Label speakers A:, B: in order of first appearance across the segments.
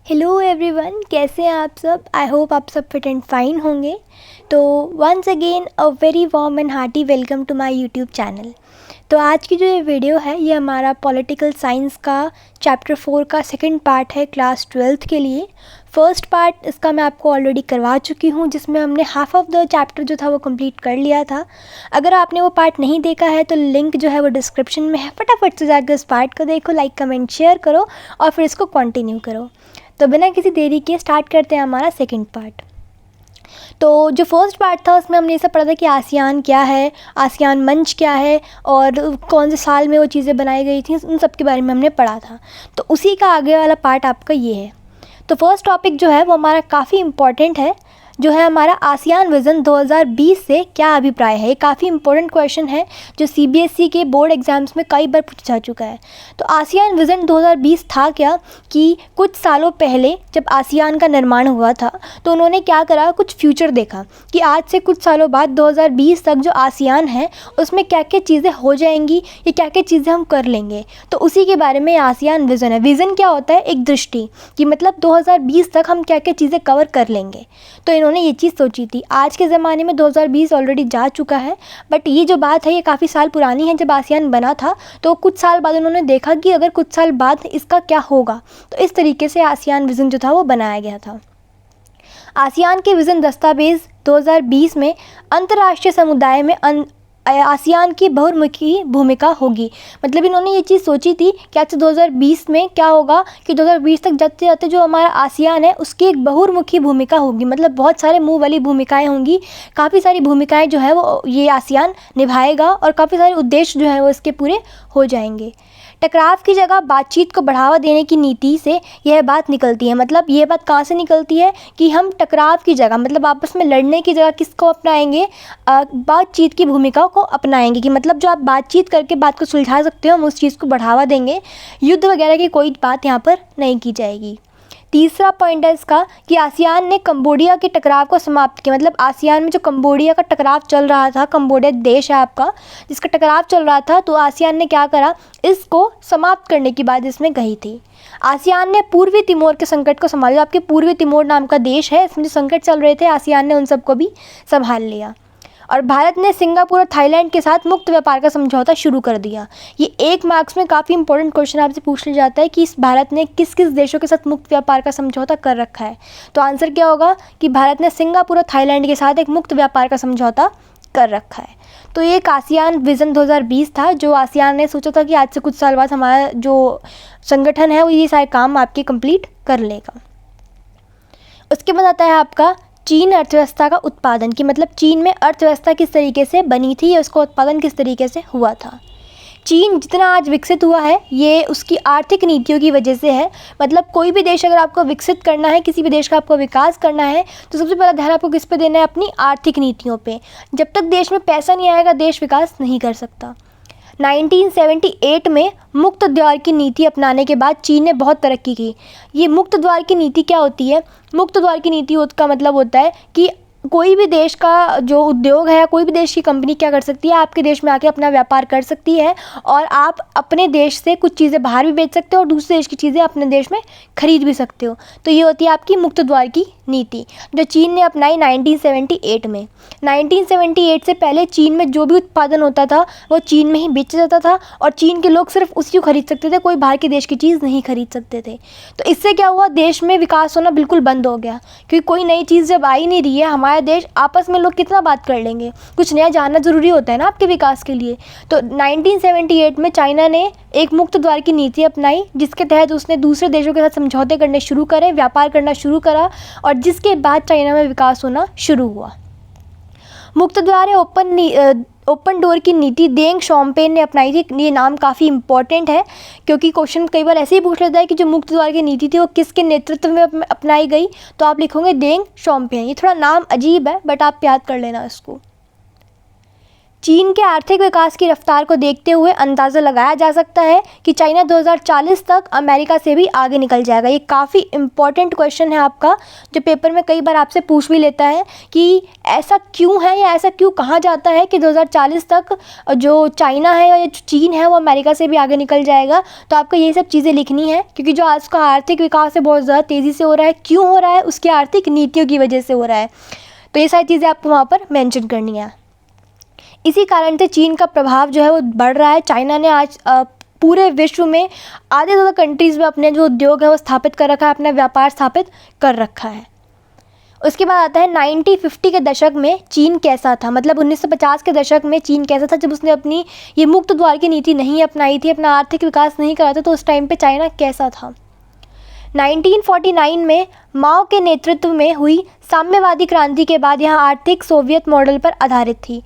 A: Hello everyone, कैसे हैं आप सब। आई होप आप सब फिट एंड फाइन होंगे। तो once again a very warm and hearty welcome to my YouTube channel. तो आज की जो ये वीडियो है ये हमारा पॉलिटिकल साइंस का चैप्टर 4 का सेकंड पार्ट है क्लास 12th के लिए। फर्स्ट पार्ट इसका मैं आपको ऑलरेडी करवा चुकी हूँ, जिसमें हमने हाफ ऑफ द चैप्टर जो था वो कंप्लीट कर लिया था। अगर आपने वो पार्ट नहीं देखा है तो लिंक जो है वो डिस्क्रिप्शन में है, फटाफट से जाकर उस पार्ट को देखो, लाइक कमेंट शेयर करो और फिर इसको कंटिन्यू करो। तो बिना किसी देरी के स्टार्ट करते हैं हमारा सेकंड पार्ट। तो जो फर्स्ट पार्ट था उसमें हमने ये सब पढ़ा था कि आसियान क्या है, आसियान मंच क्या है और कौन से साल में वो चीज़ें बनाई गई थी, उन सब के बारे में हमने पढ़ा था। तो उसी का आगे वाला पार्ट आपका ये है। तो फर्स्ट टॉपिक जो है वो हमारा काफ़ी इम्पॉर्टेंट है, जो है हमारा आसियान विज़न 2020 से क्या अभिप्राय है। ये काफ़ी इंपॉर्टेंट क्वेश्चन है जो सीबीएसई के बोर्ड एग्जाम्स में कई बार पूछा जा चुका है। तो आसियान विज़न 2020 था क्या कि कुछ सालों पहले जब आसियान का निर्माण हुआ था तो उन्होंने क्या करा, कुछ फ्यूचर देखा कि आज से कुछ सालों बाद 2020 तक जो आसियान है उसमें क्या क्या चीज़ें हो जाएंगी, ये क्या क्या चीज़ें हम कर लेंगे। तो उसी के बारे में आसियान विज़न है। विज़न क्या होता है, एक दृष्टि कि मतलब 2020 तक हम क्या क्या चीज़ें कवर कर लेंगे। तो इन्होंने ये चीज़ सोची थी। आज के ज़माने में 2020 ऑलरेडी जा चुका है, बट ये जो बात है ये काफ़ी साल पुरानी है। जब आसियान बना था तो कुछ साल बाद उन्होंने देखा कि अगर कुछ साल बाद इसका क्या होगा, तो इस तरीके से आसियान विज़न जो था वो बनाया गया था। आसियान के विज़न दस्तावेज़ 2020 में अंतर्राष्ट्रीय समुदाय में आसियान की बहुमुखी भूमिका होगी। मतलब इन्होंने ये चीज़ सोची थी कि आज से 2020 में क्या होगा कि 2020 तक जाते जाते जो हमारा आसियान है उसकी एक बहुमुखी भूमिका होगी। मतलब बहुत सारे मुँह वाली भूमिकाएं होंगी, काफ़ी सारी भूमिकाएं जो है वो ये आसियान निभाएगा और काफ़ी सारे उद्देश्य जो है वो इसके पूरे हो जाएंगे। टकराव की जगह बातचीत को बढ़ावा देने की नीति से यह बात निकलती है। मतलब ये बात कहाँ से निकलती है कि हम टकराव की जगह, मतलब आपस में लड़ने की जगह किसको अपनाएंगे, बातचीत की भूमिका को अपनाएंगे। कि मतलब जो आप बातचीत करके बात को सुलझा सकते हो हम उस चीज़ को बढ़ावा देंगे, युद्ध वगैरह की कोई बात यहाँ पर नहीं की जाएगी। तीसरा पॉइंट है इसका कि आसियान ने कंबोडिया के टकराव को समाप्त किया। मतलब आसियान में जो कंबोडिया का टकराव चल रहा था, कंबोडिया देश है आपका जिसका टकराव चल रहा था, तो आसियान ने क्या करा, इसको समाप्त करने की बात इसमें कही थी। आसियान ने पूर्वी तिमोर के संकट को संभाला। आपके पूर्वी तिमोर नाम का देश है, इसमें जो संकट चल रहे थे आसियान ने उन सबको भी संभाल लिया। और भारत ने सिंगापुर और थाईलैंड के साथ मुक्त व्यापार का समझौता शुरू कर दिया। ये 1 मार्क्स में काफ़ी इंपॉर्टेंट क्वेश्चन आपसे पूछ लिया जाता है कि इस भारत ने किस किस देशों के साथ मुक्त व्यापार का समझौता कर रखा है। तो आंसर क्या होगा कि भारत ने सिंगापुर और थाईलैंड के साथ एक मुक्त व्यापार का समझौता कर रखा है। तो ये एक आसियान विज़न 2020 था जो आसियान ने सोचा था कि आज से कुछ साल बाद हमारा जो संगठन है वो ये सारे काम आपके कंप्लीट कर लेगा। उसके बाद आता है आपका चीन अर्थव्यवस्था का उत्पादन, कि मतलब चीन में अर्थव्यवस्था किस तरीके से बनी थी या उसका उत्पादन किस तरीके से हुआ था। चीन जितना आज विकसित हुआ है ये उसकी आर्थिक नीतियों की वजह से है। मतलब कोई भी देश अगर आपको विकसित करना है, किसी भी देश का आपको विकास करना है, तो सबसे पहला ध्यान आपको किस पे देना है, अपनी आर्थिक नीतियों पे। जब तक देश में पैसा नहीं आएगा देश विकास नहीं कर सकता। 1978 में मुक्त द्वार की नीति अपनाने के बाद चीन ने बहुत तरक्की की। ये मुक्त द्वार की नीति क्या होती है, मुक्त द्वार की नीति का मतलब होता है कि कोई भी देश का जो उद्योग है, कोई भी देश की कंपनी क्या कर सकती है, आपके देश में आके अपना व्यापार कर सकती है और आप अपने देश से कुछ चीज़ें बाहर भी बेच सकते हो और दूसरे देश की चीज़ें अपने देश में खरीद भी सकते हो। तो ये होती है आपकी मुक्त द्वार की नीति जो चीन ने अपनाई 1978 में। 1978 से पहले चीन में जो भी उत्पादन होता था वो चीन में ही बेचा जाता था और चीन के लोग सिर्फ उसी को खरीद सकते थे, कोई बाहर के देश की चीज़ नहीं खरीद सकते थे। तो इससे क्या हुआ, देश में विकास होना बिल्कुल बंद हो गया, क्योंकि कोई नई चीज़ जब आई नहीं रही है, हमारा देश आपस में लोग कितना बात कर लेंगे, कुछ नया जानना ज़रूरी होता है ना आपके विकास के लिए। तो 1978 में चाइना ने एक मुक्त द्वार की नीति अपनाई जिसके तहत उसने दूसरे देशों के साथ समझौते करने शुरू करे, व्यापार करना शुरू करा और जिसके बाद चाइना में विकास होना शुरू हुआ। मुक्त द्वार या ओपन डोर की नीति देंग शॉम्पेन ने अपनाई थी। ये नाम काफ़ी इंपॉर्टेंट है क्योंकि क्वेश्चन कई बार ऐसे ही पूछ लेता है कि जो मुक्त द्वार की नीति थी वो किसके नेतृत्व में अपनाई गई, तो आप लिखोगे देंग शॉम्पेन। ये थोड़ा नाम अजीब है बट आप याद कर लेना इसको। चीन के आर्थिक विकास की रफ्तार को देखते हुए अंदाज़ा लगाया जा सकता है कि चाइना 2040 तक अमेरिका से भी आगे निकल जाएगा। ये काफ़ी इम्पॉर्टेंट क्वेश्चन है आपका, जो पेपर में कई बार आपसे पूछ भी लेता है कि ऐसा क्यों है या ऐसा क्यों कहा जाता है कि 2040 तक जो चाइना है या जो चीन है वो अमेरिका से भी आगे निकल जाएगा। तो आपको ये सब चीज़ें लिखनी है, क्योंकि जो आज का आर्थिक विकास है बहुत ज़्यादा तेज़ी से हो रहा है। क्यों हो रहा है? उसकी आर्थिक नीतियों की वजह से हो रहा है। तो ये सारी चीज़ें आपको वहाँ पर मेंशन करनी है। इसी कारण से चीन का प्रभाव जो है वो बढ़ रहा है। चाइना ने आज पूरे विश्व में आधे से ज़्यादा कंट्रीज़ में अपने जो उद्योग है वो स्थापित कर रखा है, अपना व्यापार स्थापित कर रखा है। उसके बाद आता है 1950 के दशक में चीन कैसा था, मतलब 1950 के दशक में चीन कैसा था, जब उसने अपनी ये मुक्त द्वार की नीति नहीं अपनाई थी, अपना आर्थिक विकास नहीं करा था। तो उस टाइम पे चाइना कैसा था? 1949 में माओ के नेतृत्व में हुई साम्यवादी क्रांति के बाद यह आर्थिक सोवियत मॉडल पर आधारित थी।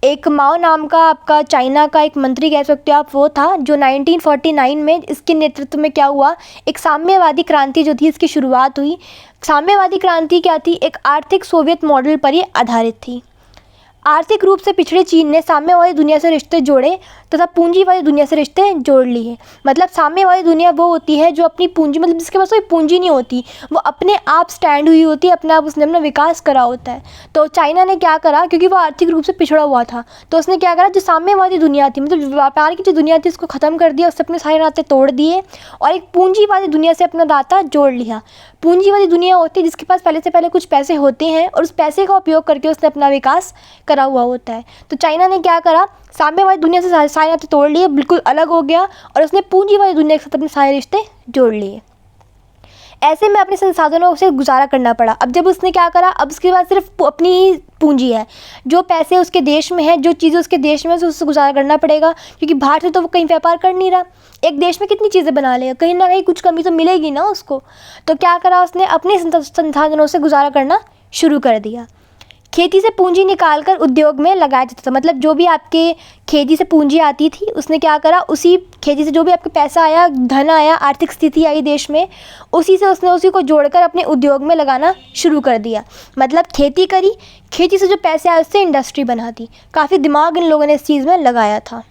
A: एक माओ नाम का आपका चाइना का एक मंत्री कह सकते हो आप, वो था जो 1949 में इसके नेतृत्व में क्या हुआ, एक साम्यवादी क्रांति जो थी इसकी शुरुआत हुई। साम्यवादी क्रांति क्या थी? एक आर्थिक सोवियत मॉडल पर ये आधारित थी। आर्थिक रूप से पिछड़े चीन ने साम्यवादी दुनिया से रिश्ते जोड़े तथा पूंजीवादी दुनिया से रिश्ते जोड़ लिए। मतलब साम्यवादी दुनिया वो होती है जो अपनी पूंजी, मतलब जिसके पास कोई पूंजी नहीं होती, वो अपने आप स्टैंड हुई होती है, अपने आप उसने अपना विकास करा होता है। तो चाइना ने क्या करा, क्योंकि वो आर्थिक रूप से पिछड़ा हुआ था, तो उसने क्या करा, जो साम्यवादी दुनिया थी, मतलब व्यापार की जो दुनिया थी, उसको ख़त्म कर दिया, उससे अपने सारे नाते तोड़ दिए और एक पूंजीवादी दुनिया से अपना नाता जोड़ लिया। पूंजीवादी दुनिया होती है जिसके पास पहले से पहले कुछ पैसे होते हैं और उस पैसे का उपयोग करके उसने अपना विकास करा हुआ होता है। तो चाइना ने क्या करा, साम्यवादी दुनिया से सारे नाते तोड़ लिए, बिल्कुल अलग हो गया और उसने पूंजीवादी दुनिया के साथ अपने सारे रिश्ते जोड़ लिए। ऐसे में अपने संसाधनों से गुजारा करना पड़ा। अब जब उसने क्या करा, अब उसके बाद सिर्फ अपनी ही पूंजी है, जो पैसे उसके देश में है, जो चीज़ें उसके देश में है, उससे गुजारा करना पड़ेगा, क्योंकि बाहर से तो वो कहीं व्यापार कर नहीं रहा। एक देश में कितनी चीज़ें बना लेगा, कहीं ना कहीं कुछ कमी तो मिलेगी ना उसको। तो क्या करा, उसने अपने संसाधनों से गुजारा करना शुरू कर दिया। खेती से पूंजी निकालकर उद्योग में लगाया जाता था, मतलब जो भी आपके खेती से पूंजी आती थी, उसने क्या करा, उसी खेती से जो भी आपके पैसा आया, धन आया, आर्थिक स्थिति आई देश में, उसी से उसने उसी को जोड़कर अपने उद्योग में लगाना शुरू कर दिया। मतलब खेती करी, खेती से जो पैसे आए उससे इंडस्ट्री बना दी। काफ़ी दिमाग इन लोगों ने इस चीज़ में लगाया था।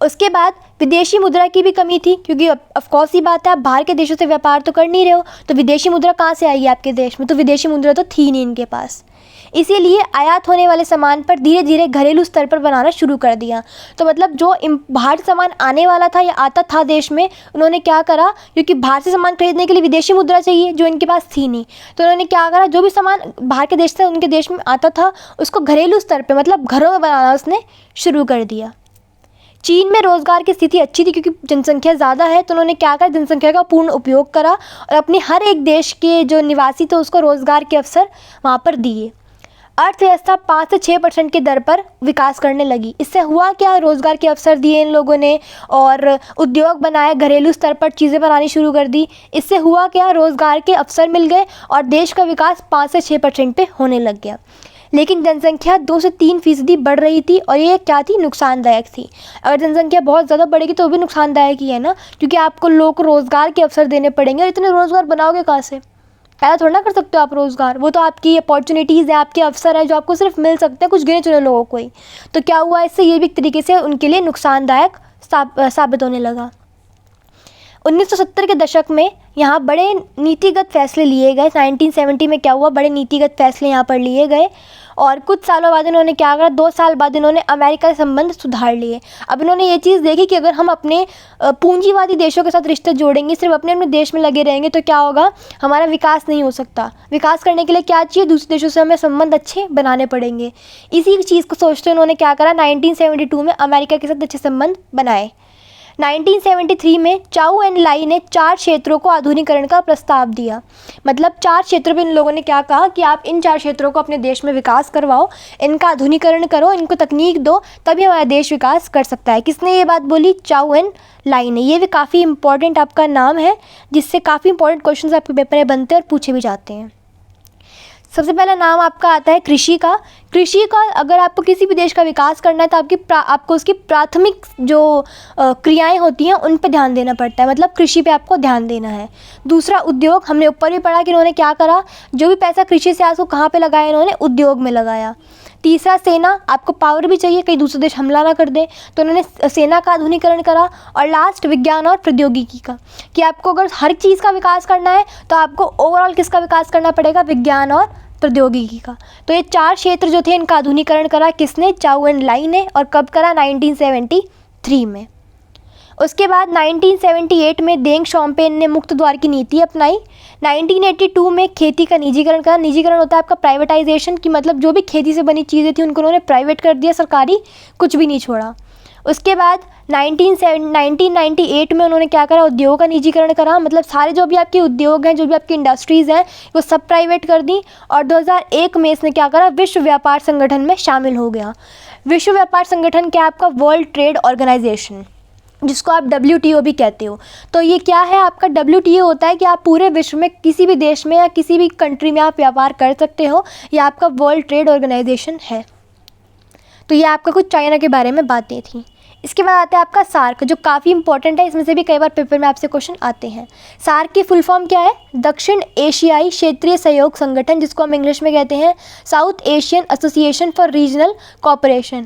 A: उसके बाद विदेशी मुद्रा की भी कमी थी, क्योंकि ऑफकोर्स ही बात है, आप बाहर के देशों से व्यापार तो कर नहीं रहे हो, तो विदेशी मुद्रा कहाँ से आएगी आपके देश में? तो विदेशी मुद्रा तो थी नहीं इनके पास। इसीलिए आयात होने वाले सामान पर धीरे धीरे घरेलू स्तर पर बनाना शुरू कर दिया। तो मतलब जो बाहर सामान आने वाला था या आता था देश में, उन्होंने क्या करा, क्योंकि बाहर से सामान खरीदने के लिए विदेशी मुद्रा चाहिए जो इनके पास थी नहीं, तो उन्होंने क्या करा, जो भी सामान बाहर के देश से उनके देश में आता था उसको घरेलू स्तर पर, मतलब घरों में बनाना उसने शुरू कर दिया। चीन में रोज़गार की स्थिति अच्छी थी, क्योंकि जनसंख्या ज़्यादा है, तो उन्होंने क्या करा, जनसंख्या का पूर्ण उपयोग करा और अपने हर एक देश के जो निवासी थे उसको रोज़गार के अवसर वहाँ पर दिए। अर्थव्यवस्था 5 से 6% की दर पर विकास करने लगी। इससे हुआ क्या, रोज़गार के अवसर दिए इन लोगों ने और उद्योग बनाए, घरेलू स्तर पर चीज़ें बनानी शुरू कर दी। इससे हुआ क्या, रोज़गार के अवसर मिल गए और देश का विकास 5 से 6% पे होने लग गया। लेकिन जनसंख्या 2 से 3% बढ़ रही थी और ये क्या थी, नुकसानदायक थी। अगर जनसंख्या बहुत ज़्यादा बढ़ेगी तो भी नुकसानदायक ही है ना, क्योंकि आपको लोगों को रोज़गार के अवसर देने पड़ेंगे और इतने रोज़गार बनाओगे कहाँ से? पैदा थोड़ा ना कर सकते हो आप रोज़गार, वो तो आपकी अपॉर्चुनिटीज़ है, आपके अवसर हैं जो आपको सिर्फ मिल सकते हैं कुछ गिने चुने लोगों को ही। तो क्या हुआ, इससे ये भी एक तरीके से उनके लिए नुकसानदायक साबित होने लगा। 1970 के दशक में यहाँ बड़े नीतिगत फैसले लिए गए। 1970 में क्या हुआ, बड़े नीतिगत फैसले यहाँ पर लिए गए और कुछ सालों बाद इन्होंने क्या करा, 2 साल बाद इन्होंने अमेरिका से संबंध सुधार लिए। अब इन्होंने ये चीज़ देखी कि अगर हम अपने पूंजीवादी देशों के साथ रिश्ते जोड़ेंगे, सिर्फ अपने अपने देश में लगे रहेंगे, तो क्या होगा, हमारा विकास नहीं हो सकता। विकास करने के लिए क्या चाहिए, दूसरे देशों से हमें संबंध अच्छे बनाने पड़ेंगे। इसी चीज़ को सोचते उन्होंने क्या करा, 1972 में अमेरिका के साथ अच्छे संबंध बनाए। 1973 में चाउ एंड लाई ने 4 क्षेत्रों को आधुनिकीकरण का प्रस्ताव दिया। मतलब 4 क्षेत्रों में इन लोगों ने क्या कहा कि आप इन 4 क्षेत्रों को अपने देश में विकास करवाओ, इनका आधुनिकीकरण करो, इनको तकनीक दो, तभी हमारा देश विकास कर सकता है। किसने ये बात बोली, चाउ एंड लाई ने। ये भी काफ़ी इंपॉर्टेंट आपका नाम है, जिससे काफ़ी इंपॉर्टेंट क्वेश्चन आपके पेपर में बनते हैं और पूछे भी जाते हैं। सबसे पहला नाम आपका आता है कृषि का। कृषि का अगर आपको किसी भी देश का विकास करना है तो आपको उसकी प्राथमिक जो क्रियाएं होती हैं उन पर ध्यान देना पड़ता है, मतलब कृषि पे आपको ध्यान देना है। दूसरा उद्योग, हमने ऊपर भी पढ़ा कि इन्होंने क्या करा, जो भी पैसा कृषि से आज को कहाँ पे लगाया, इन्होंने उद्योग में लगाया। तीसरा सेना, आपको पावर भी चाहिए, कहीं दूसरे देश हमला ना कर दे, तो उन्होंने सेना का आधुनिकीकरण करा। और लास्ट विज्ञान और प्रौद्योगिकी का, कि आपको अगर हर चीज़ का विकास करना है तो आपको ओवरऑल किसका विकास करना पड़ेगा, विज्ञान और प्रौद्योगिकी का। तो ये 4 क्षेत्र जो थे इनका आधुनिकीकरण करा किसने, चाउ एन लाई ने। और कब करा, 1973 में। उसके बाद 1978 में देंग शॉम्पेन ने मुक्त द्वार की नीति अपनाई। 1982 में खेती का निजीकरण करा। निजीकरण होता है आपका प्राइवेटाइजेशन, की मतलब जो भी खेती से बनी चीज़ें थी उनको उन्होंने प्राइवेट कर दिया, सरकारी कुछ भी नहीं छोड़ा। उसके बाद 1998 में उन्होंने क्या करा, उद्योग का निजीकरण करा, मतलब सारे जो भी आपके उद्योग हैं, जो भी आपकी इंडस्ट्रीज़ हैं, वो सब प्राइवेट कर दी। और 2001 में इसने क्या करा, विश्व व्यापार संगठन में शामिल हो गया। विश्व व्यापार संगठन क्या, आपका वर्ल्ड ट्रेड ऑर्गेनाइजेशन, जिसको आप WTO भी कहते हो। तो ये क्या है, आपका WTO होता है कि आप पूरे विश्व में किसी भी देश में या किसी भी कंट्री में आप व्यापार कर सकते हो, ये आपका वर्ल्ड ट्रेड ऑर्गेनाइजेशन है। तो ये आपका कुछ चाइना के बारे में बातें थी। इसके बाद आता है आपका सार्क, जो काफ़ी इंपॉर्टेंट है, इसमें से भी कई बार पेपर में आपसे क्वेश्चन आते हैं। सार्क की फुल फॉर्म क्या है, दक्षिण एशियाई क्षेत्रीय सहयोग संगठन, जिसको हम इंग्लिश में कहते हैं south Asian association for regional cooperation.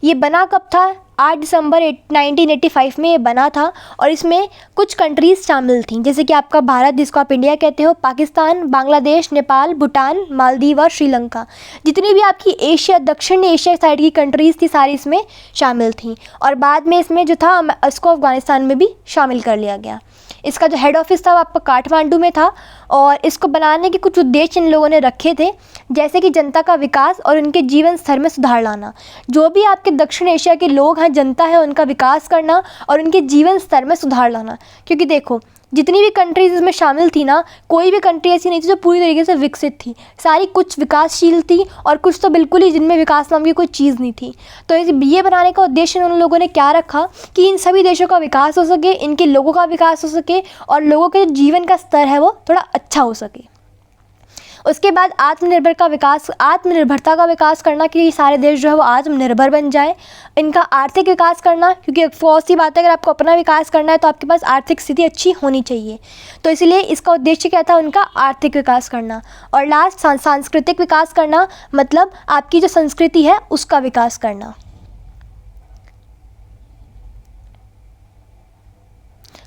A: ये बना कब था, 8 दिसंबर 1985 में ये बना था। और इसमें कुछ कंट्रीज़ शामिल थी, जैसे कि आपका भारत, जिसको आप इंडिया कहते हो, पाकिस्तान, बांग्लादेश, नेपाल, भूटान, मालदीव और श्रीलंका। जितनी भी आपकी एशिया, दक्षिण एशिया साइड की कंट्रीज़ थी, सारी इसमें शामिल थी। और बाद में इसमें जो था, इसको अफ़गानिस्तान में भी शामिल कर लिया गया। इसका जो हेड ऑफिस था वो आपका काठमांडू में था। और इसको बनाने के कुछ उद्देश्य इन लोगों ने रखे थे, जैसे कि जनता का विकास और उनके जीवन स्तर में सुधार लाना। जो भी आपके दक्षिण एशिया के लोग हैं, जनता है, उनका विकास करना और उनके जीवन स्तर में सुधार लाना। क्योंकि देखो, जितनी भी कंट्रीज़ इसमें शामिल थी ना, कोई भी कंट्री ऐसी नहीं थी जो पूरी तरीके से विकसित थी। सारी कुछ विकासशील थी और कुछ तो बिल्कुल ही जिनमें विकास नाम की कोई चीज़ नहीं थी। तो ये बनाने का उद्देश्य उन लोगों ने क्या रखा कि इन सभी देशों का विकास हो सके, इनके लोगों का विकास हो सके और लोगों के जो जीवन का स्तर है वो थोड़ा अच्छा हो सके। उसके बाद आत्मनिर्भरता का विकास करना, कि ये सारे देश जो है वो आत्मनिर्भर बन जाए। इनका आर्थिक विकास करना, क्योंकि बहुत सी बात है, अगर आपको अपना विकास करना है तो आपके पास आर्थिक स्थिति अच्छी होनी चाहिए। तो इसलिए इसका उद्देश्य क्या था, उनका आर्थिक विकास करना। और लास्ट सांस्कृतिक विकास करना, मतलब आपकी जो संस्कृति है उसका विकास करना।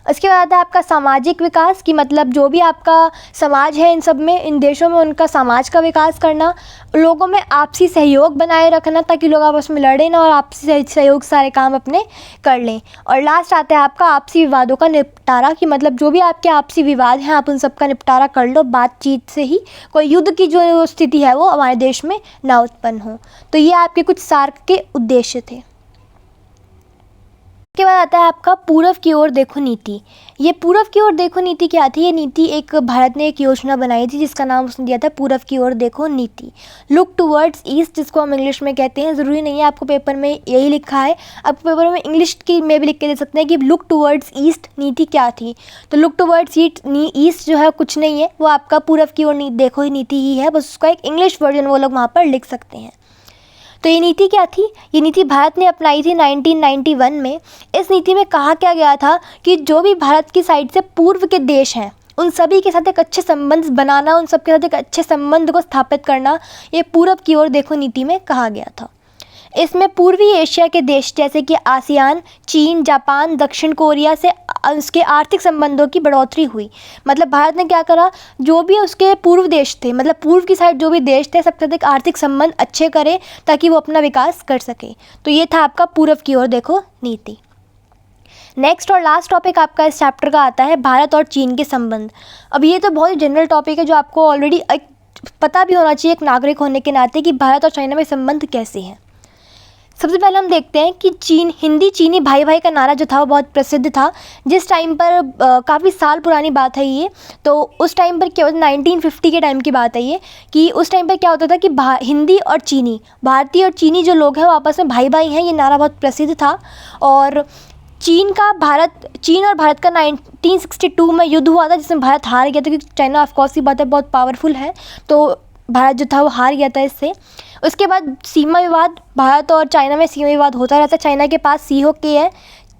A: उसके बाद है आपका सामाजिक विकास, की मतलब जो भी आपका समाज है, इन सब में, इन देशों में उनका समाज का विकास करना। लोगों में आपसी सहयोग बनाए रखना, ताकि लोग आपस में लड़े ना और आपसी सहयोग सारे काम अपने कर लें। और लास्ट आता है आपका आपसी विवादों का निपटारा, की मतलब जो भी आपके आपसी विवाद हैं आप उन सब का निपटारा कर लो, बातचीत से ही कोई युद्ध की जो स्थिति है वो हमारे देश में ना उत्पन्न हो। तो ये आपके कुछ सार्क के उद्देश्य थे। इसके बाद आता है आपका पूर्व की ओर देखो नीति। ये पूर्व की ओर देखो नीति क्या थी, ये नीति एक भारत ने एक योजना बनाई थी जिसका नाम उसने दिया था पूर्व की ओर देखो नीति, लुक टुवर्ड्स ईस्ट, जिसको हम इंग्लिश में कहते हैं। ज़रूरी नहीं है आपको पेपर में यही लिखा है, आपको पेपर में इंग्लिश की में भी लिख के दे सकते हैं कि लुक टुवर्ड्स ईस्ट नीति क्या थी। तो लुक टुवर्ड्स ईस्ट जो है कुछ नहीं है, वो आपका पूर्व की ओर देखो ही नीति ही है, बस उसका एक इंग्लिश वर्जन वो लोग वहाँ पर लिख सकते हैं। तो ये नीति क्या थी, ये नीति भारत ने अपनाई थी 1991 में। इस नीति में कहा क्या गया था कि जो भी भारत की साइड से पूर्व के देश हैं उन सभी के साथ एक अच्छे संबंध बनाना, उन सबके साथ एक अच्छे संबंध को स्थापित करना, ये पूर्व की ओर देखो नीति में कहा गया था। इसमें पूर्वी एशिया के देश जैसे कि आसियान, चीन, जापान, दक्षिण कोरिया से उसके आर्थिक संबंधों की बढ़ोतरी हुई। मतलब भारत ने क्या करा, जो भी उसके पूर्व देश थे, मतलब पूर्व की साइड जो भी देश थे, सबके साथ एक आर्थिक संबंध अच्छे करे ताकि वो अपना विकास कर सके। तो ये था आपका पूर्व की ओर देखो नीति। नेक्स्ट और लास्ट टॉपिक आपका इस चैप्टर का आता है भारत और चीन के संबंध। अब ये तो बहुत ही जनरल टॉपिक है जो आपको ऑलरेडी पता भी होना चाहिए एक नागरिक होने के नाते कि भारत और चाइना में संबंध कैसे हैं। सबसे पहले हम देखते हैं कि हिंदी चीनी भाई भाई का नारा जो था वो बहुत प्रसिद्ध था। जिस टाइम पर काफ़ी साल पुरानी बात है ये, तो उस टाइम पर क्या होता, 1950 के टाइम की बात है ये, कि उस टाइम पर क्या होता था कि हिंदी और चीनी, भारतीय और चीनी जो लोग हैं वो आपस में भाई भाई हैं, ये नारा बहुत प्रसिद्ध था। और चीन और भारत का 1962 में युद्ध हुआ था जिसमें भारत हार गया था, क्योंकि चाइना ऑफकोर्स की बात है बहुत पावरफुल है, तो भारत जो था वो हार गया था इससे। उसके बाद सीमा विवाद, भारत और चाइना में सीमा विवाद होता रहता है। चाइना के पास सीओके है,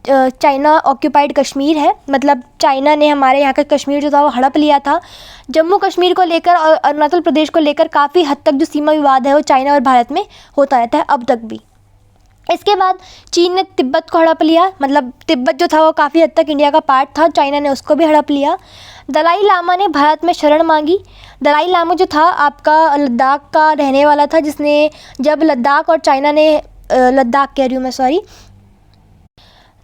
A: चाइना ऑक्यूपाइड कश्मीर है, मतलब चाइना ने हमारे यहाँ का कश्मीर जो था वो हड़प लिया था। जम्मू कश्मीर को लेकर और अरुणाचल प्रदेश को लेकर काफ़ी हद तक जो सीमा विवाद है वो चाइना और भारत में होता रहता है अब तक भी। इसके बाद चीन ने तिब्बत को हड़प लिया, मतलब तिब्बत जो था वो काफ़ी हद तक इंडिया का पार्ट था, चाइना ने उसको भी हड़प लिया। दलाई लामा ने भारत में शरण मांगी। दलाई लामा जो था आपका लद्दाख का रहने वाला था, जिसने जब लद्दाख और चाइना ने लद्दाख कह रही हूँ मैं, सॉरी,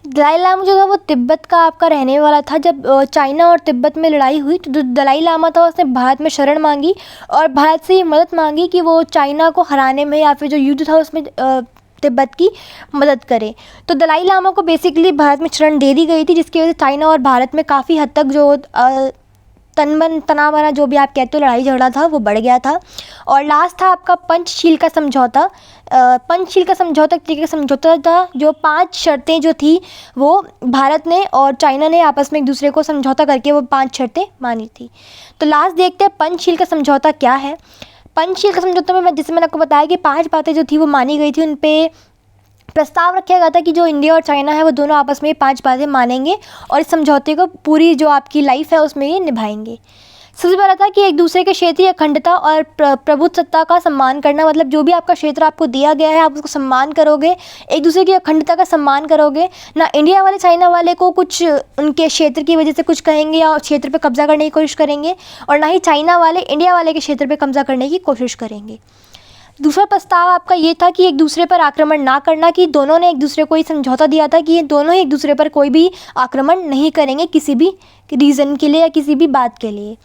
A: दलाई लामा जो था वो तिब्बत का आपका रहने वाला था। जब चाइना और तिब्बत में लड़ाई हुई तो जो दलाई लामा था उसने भारत में शरण मांगी और भारत से ये मदद मांगी कि वो चाइना को हराने में या फिर जो युद्ध था उसमें तिब्बत की मदद करे। तो दलाई लामा को बेसिकली भारत में शरण दे दी गई थी, जिसकी वजह से चाइना और भारत में काफ़ी हद तक जो तनाव जो भी आप कहते हो लड़ाई झगड़ा था वो बढ़ गया था। और लास्ट था आपका पंचशील का समझौता। पंचशील का समझौता एक तरीके का समझौता था, जो 5 शर्तें जो थी वो भारत ने और चाइना ने आपस में एक दूसरे को समझौता करके वो 5 शर्तें मानी थी। तो लास्ट देखते हैं पंचशील का समझौता क्या है। पंचशील का समझौता में जैसे मैंने आपको बताया कि 5 बातें जो थी वो मानी गई थी, उन पे प्रस्ताव रखा गया था कि जो इंडिया और चाइना है वो दोनों आपस में 5 बातें मानेंगे और इस समझौते को पूरी जो आपकी लाइफ है उसमें ये निभाएंगे। सबसे पहला था कि एक दूसरे के क्षेत्रीय अखंडता और प्रभुसत्ता का सम्मान करना, मतलब जो भी आपका क्षेत्र आपको दिया गया है आप उसको सम्मान करोगे, एक दूसरे की अखंडता का सम्मान करोगे। ना इंडिया वाले चाइना वाले को कुछ उनके क्षेत्र की वजह से कुछ कहेंगे या क्षेत्र पे कब्जा करने की कोशिश करेंगे, और ना ही चाइना वाले इंडिया वाले के क्षेत्र पे कब्जा करने की कोशिश करेंगे। दूसरा प्रस्ताव आपका ये था कि एक दूसरे पर आक्रमण ना करना, कि दोनों ने एक दूसरे को ये समझौता दिया था कि ये दोनों ही एक दूसरे पर कोई भी आक्रमण नहीं करेंगे किसी भी रीज़न के लिए या किसी भी बात के लिए।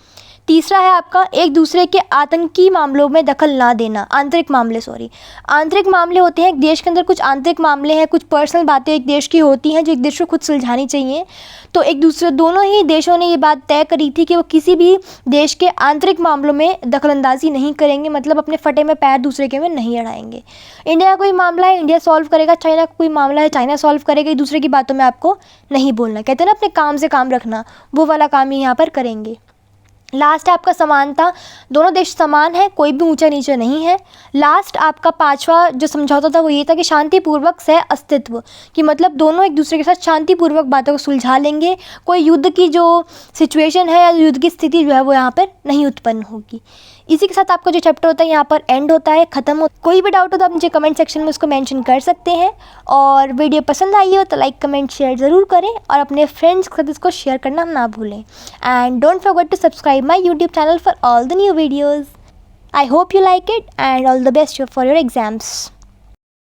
A: तीसरा है आपका एक दूसरे के आतंकी मामलों में दखल ना देना, आंतरिक मामले होते हैं एक देश के अंदर, कुछ आंतरिक मामले हैं, कुछ पर्सनल बातें एक देश की होती हैं जो एक देश को खुद सुलझानी चाहिए। तो एक दूसरे दोनों ही देशों ने ये बात तय करी थी कि वो किसी भी देश के आंतरिक मामलों में दखलंदाजी नहीं करेंगे, मतलब अपने फटे में पैर दूसरे के में नहीं अड़ाएंगे। इंडिया का कोई मामला है इंडिया सॉल्व करेगा, चाइना का कोई मामला है चाइना सॉल्व करेगा, एक दूसरे की बातों में आपको नहीं बोलना। कहते हैं ना अपने काम से काम रखना, वो वाला काम ही यहाँ पर करेंगे। लास्ट है आपका समानता, दोनों देश समान है, कोई भी ऊंचा नीचा नहीं है। लास्ट आपका 5वां जो समझौता था वो ये था कि शांतिपूर्वक सह अस्तित्व, कि मतलब दोनों एक दूसरे के साथ शांतिपूर्वक बातों को सुलझा लेंगे, कोई युद्ध की जो सिचुएशन है या युद्ध की स्थिति जो है वो यहाँ पर नहीं उत्पन्न होगी। इसी के साथ आपका जो चैप्टर होता है यहाँ पर एंड होता है, ख़त्म हो। कोई भी डाउट हो तो आप मुझे कमेंट सेक्शन में उसको मेंशन कर सकते हैं, और वीडियो पसंद आई हो तो लाइक कमेंट शेयर ज़रूर करें और अपने फ्रेंड्स के साथ इसको शेयर करना ना भूलें। And don't forget to subscribe my YouTube channel for all the new videos. I hope you like it and all the best for your exams.